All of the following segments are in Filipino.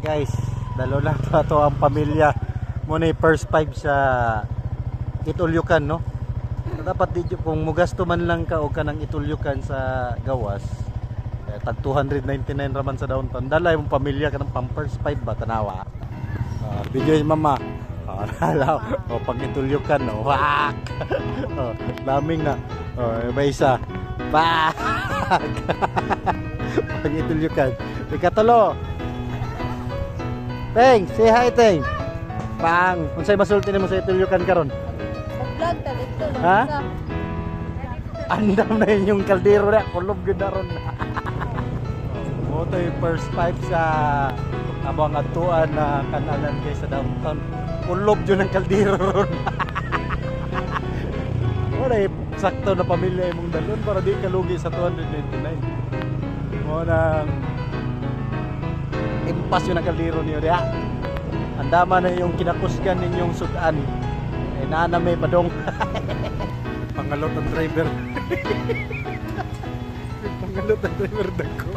Guys, dalo lang to ang pamilya. Muna first 5 sa Itulyukan, no? Dapat di kung mugasto man lang ka o ka ng Itulyukan sa gawas. Tag 299 raman sa downtown. Dala yung pamilya ka ng Pampers 5 ba tanawa. Video yung mama. O pag Itulyukan, no? Wak. Laming na. May isa. Bak. Pag Itulyukan. Ikatalo. Teng, say hi Teng. Pang, unsay masulti nimo sa Itulyukan karon? Vlog ta dito. Ha? Andam na yung kaldero na, kulob gyud na ron. Mo to yung first 5 sa abang atuan na kananan kay sa downtown. Kulob jud ang kaldero ron. Ora sakto na pamilya imong dalon para di ka lugi sa 299. Mo nang impas yun ang kaldero niyo diya. Andama na yung kinakusgan ninyong sudan. Nana may padong. Pangalot ang driver. Pangalot ang driver dagko.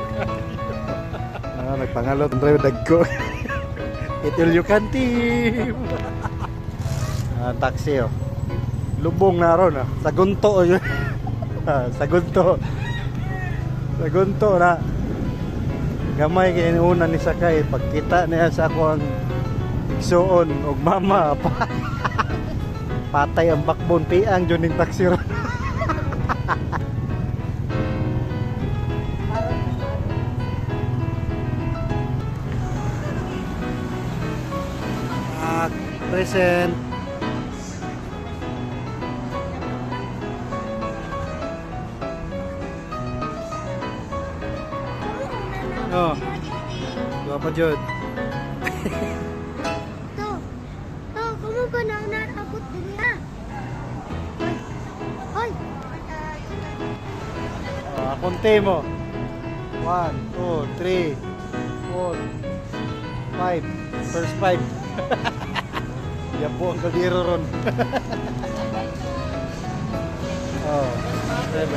Nagpangalot ang driver dagko. Itulyukan team. Taxi oh. Lubong na ron ah. Sa gunto yun. Sa gunto. Sa gunto na. Gamay kay una ni sakay pagkita niya sa ako ang igsuon og mama patay ang backbone piang jud ning taxi ron. Present. Oh. Dua pa jud. Kamu ba na abot din ha? Hoy. Konti mo. 1, 2, 3, 4, 5. First 5. Yan po ang kaldero ron. Oh, 7.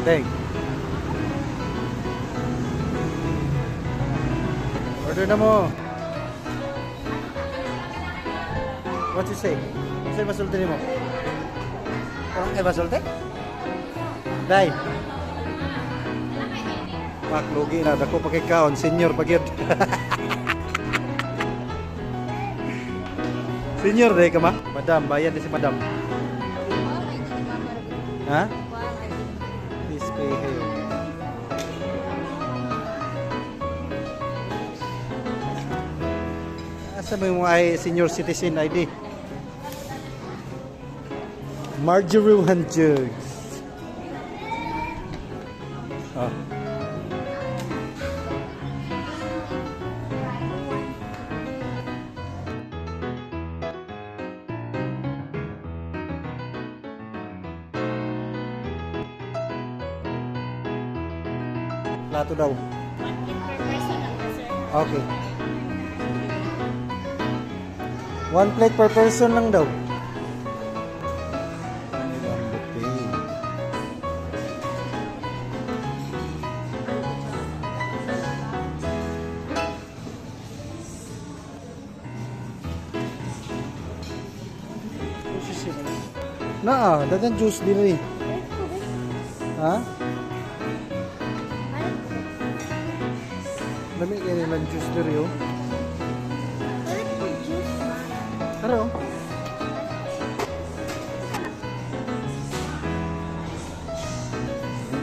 Teng. Order na mo. What you say? Say masulti mo. Parang kay masulti? Dai. Pak logi na dako pa kay kaon senior pagyud. Senior dai ka ma? Madam, bayad ni si madam. Ha? Please pay here. Asa mo yung ay senior citizen ID? Marjorie Jugs. Oh. Plato daw. Okay. 1 plate per person lang daw. Naa, dagan juice din rin. Ha? Dami kayo nilang juice din rin. Ano?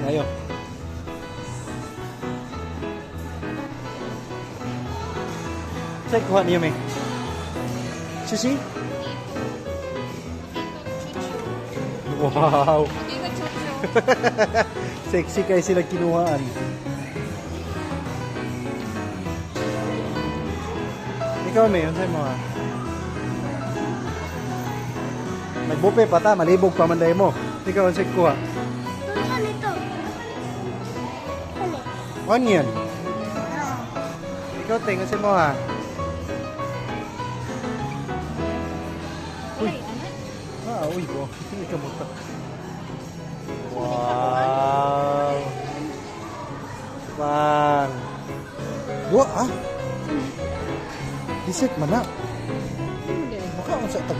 Ayo. Check kuha niyo may. Sisi? Wow. Sexy kayo sila kinuhaan. Ikaw may, yun sa'yo mo ha? Nagbupe pa ta, malibog pa manday mo. Ikaw ang sa'yo kuha. Ano ito? Onion. Ikaw ting, ang sa'yo mo ha? Uy. Uy, bo. Hindi ka mo. Wow. Bisit man na. Mukha ko sa tag.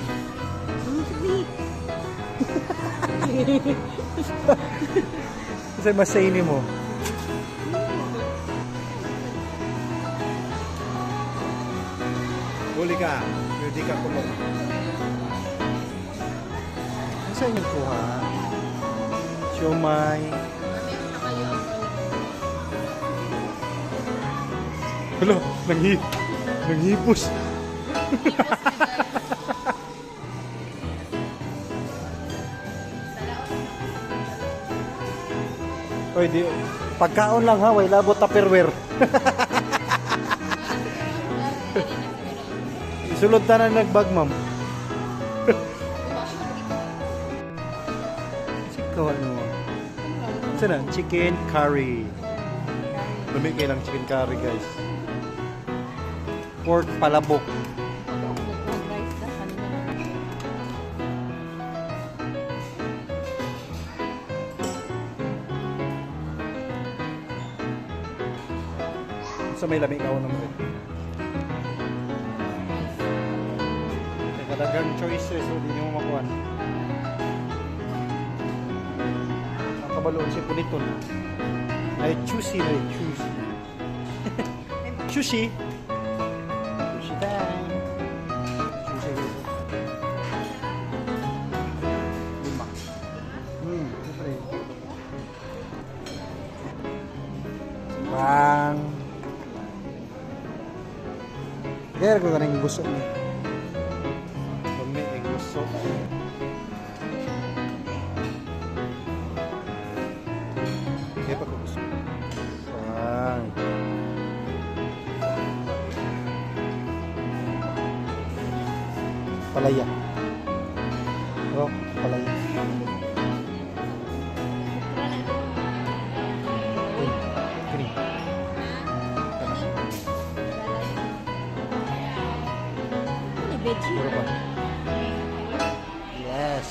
Kasi masay ni mo. Huli ka. Hindi ka kulong. Ano sa inyong kuha? Siomay. Hello, nanghipos. Oy, di pagkaon lang ha, way labot tupperware. Isulod ta na nagbag, ma'am. Sikaw ano? Sana chicken curry. Lamig kayo ng chicken curry, guys. Pork palabok. Sa may lamig ako naman. Kadagang choices, so di nyo makuhan. Ang kabaloon si Puniton. Ay, choosy na eh, choosy. Sushi. Sushi time. Sushi dito. 5. Siyempre. Bang. Kaya ko ka rin gusto niya. Kami ay gusto. Kaya pa ko gusto. Bang. Palaya. Oh, palaya. Kini. Puro ba? Yes.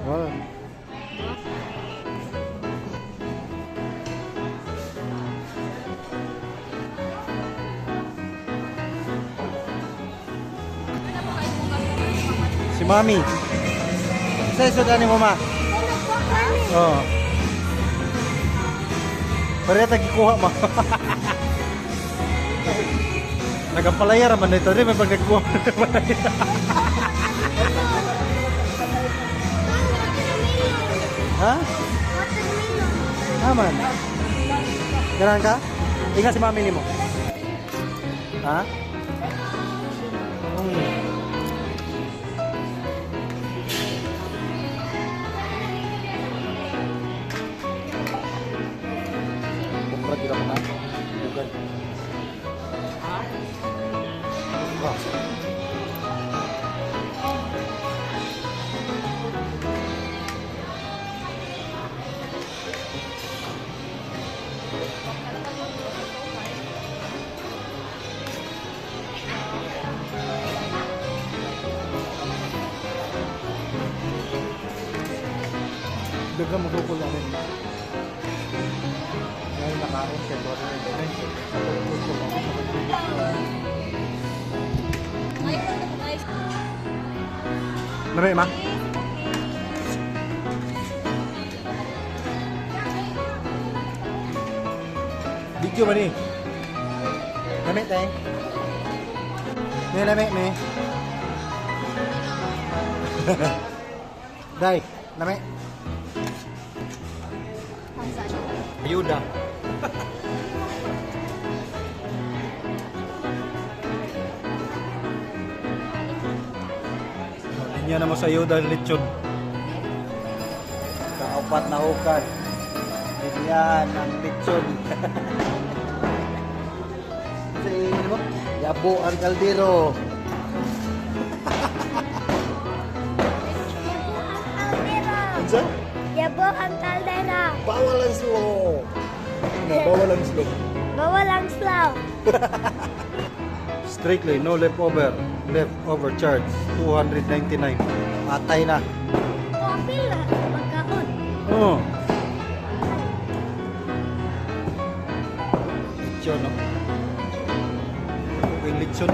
Oh. Si Mami. Sa sudan ni Mama. Oh. Pare tagikuha ma. Nagapalaya raman ito rin may pagkakuha. Ha? Aman. Ganaan ka? Ingat si Mami ni mo. Ha? Kumprat kita pa na. Bukan. Wah. Daga magukul lang rin. Dahil nakaon siya doon rin. Gusto ko sa Nari, ma? Video ba ni? Lamig tayo. May lamig, may. Day, lamig. Ayuda. Linya na mo sa ayuda lechon. Kaupat na ukat. Yan ang lechon. Kasi ano ba? Yabo ang kaldero. Ansa? Yabo ang kaldera. Bawal ang slow. Bawal ang slow. Bawal ang slow. Strictly no leftover. Leftover charge 299. Atay na. Kapil na. Magkakot. Oh. Lechon, no? yung lechon.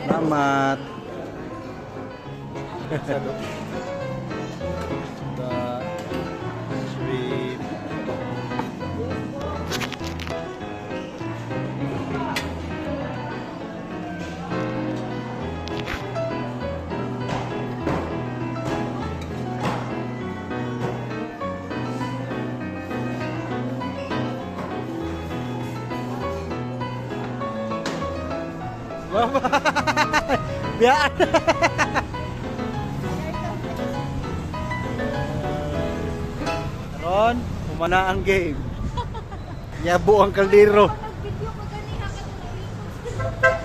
Salamat. The shrimp. Biyaan. Ron, umana ang game. Yabo ang kaldero. Nag-video ko ganiha ka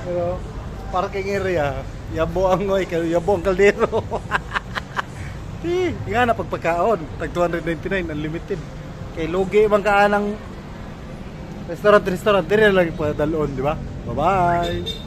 Pero, parking area, yabo ang ngoy, yabo ang kaldero. Nga na pagpagkaon, tag 299 unlimited. Kay lugi man ka ng restaurant, dire lang pa dalon, di ba? Bye-bye.